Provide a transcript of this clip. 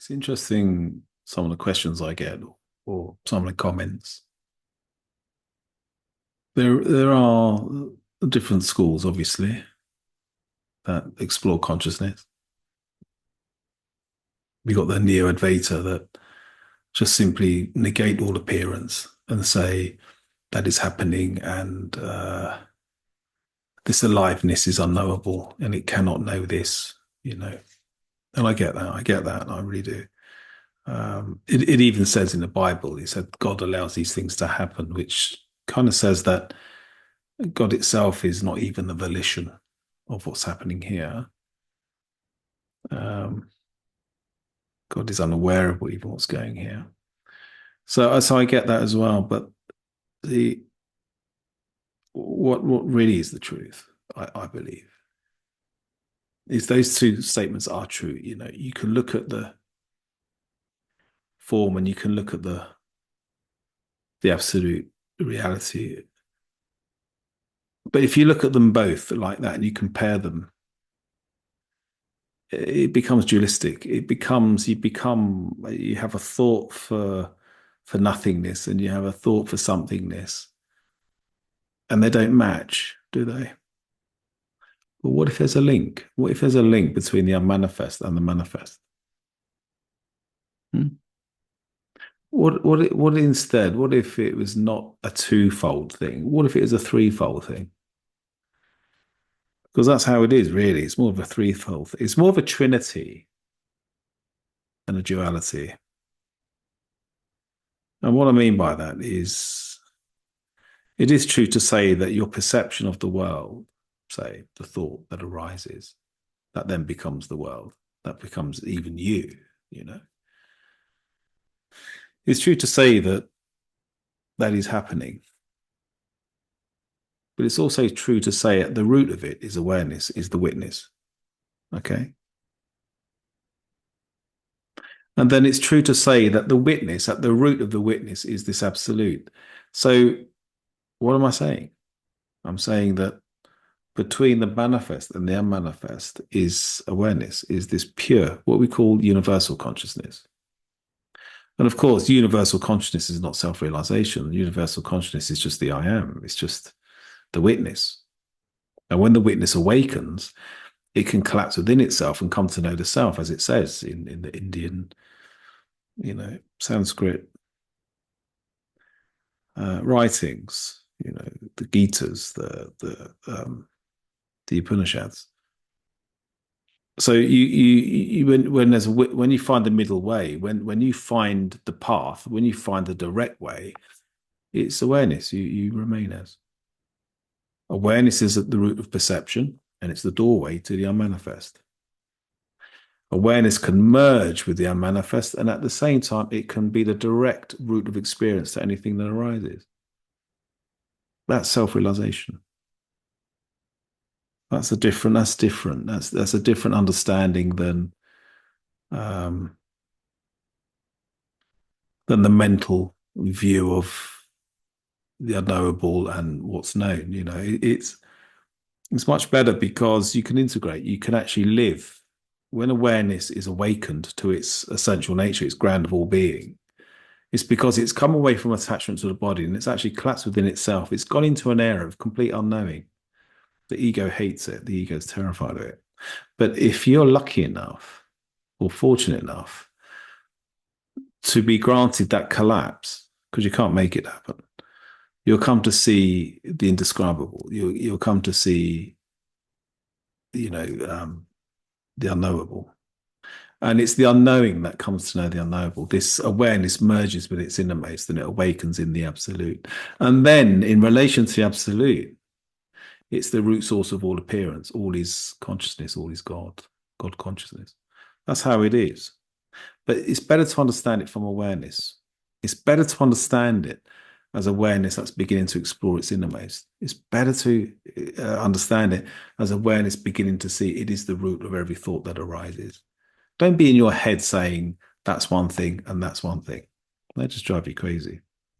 It's interesting some of the questions I get or some of the comments. There are different schools, obviously, that explore consciousness. We got the neo-Advaita that just simply negate all appearance and say that is happening and this aliveness is unknowable and it cannot know this. And I get that. I get that. I really do. It even says in the Bible, it said God allows these things to happen, which kind of says that God itself is not even the volition of what's happening here. Um, God is unaware of even what's going here. So I get that as well. But the what really is the truth, I believe, is those two statements are true. You can look at the form and you can look at the absolute reality. But if you look at them both like that and you compare them, it becomes dualistic. You have a thought for nothingness and you have a thought for somethingness, and they don't match, do they? But what if there's a link? What if there's a link between the unmanifest and the manifest? Hmm? What instead? What if it was not a twofold thing? What if it is a threefold thing? Because that's how it is, really. It's more of a threefold. It's more of a trinity than a duality. And what I mean by that is, it is true to say that your perception of the world, say the thought that arises, that then becomes the world, that becomes even you. It's true to say that that is happening. But it's also true to say at the root of it is awareness, is the witness. Okay. And then it's true to say that the witness, at the root of the witness, is this absolute. So what am I saying? I'm saying that between the manifest and the unmanifest is awareness, is this pure, what we call universal consciousness. And of course, universal consciousness is not self-realization. Universal consciousness is just the I am. It's just the witness. And when the witness awakens, it can collapse within itself and come to know the self, as it says in the Indian, Sanskrit writings, the Gitas, the Upanishads. So when you find the middle way, when you find the path, when you find the direct way, it's awareness. You remain as. Awareness is at the root of perception, and it's the doorway to the unmanifest. Awareness can merge with the unmanifest, and at the same time, it can be the direct route of experience to anything that arises. That's self-realization. That's different. That's a different understanding than the mental view of the unknowable and what's known. It's much better because you can integrate. You can actually live when awareness is awakened to its essential nature, its ground of all being. It's because it's come away from attachment to the body and it's actually collapsed within itself. It's gone into an era of complete unknowing. The ego hates it. The ego is terrified of it. But if you're lucky enough or fortunate enough to be granted that collapse, because you can't make it happen, you'll come to see the indescribable. You'll come to see, the unknowable. And it's the unknowing that comes to know the unknowable. This awareness merges with its innermost and it awakens in the absolute. And then in relation to the absolute, it's the root source of all appearance. All is consciousness, all is God consciousness. That's how it is. But it's better to understand it from awareness. It's better to understand it as awareness that's beginning to explore its innermost. It's better to understand it as awareness beginning to see it is the root of every thought that arises. Don't be in your head saying that's one thing and that's one thing. That just drive you crazy.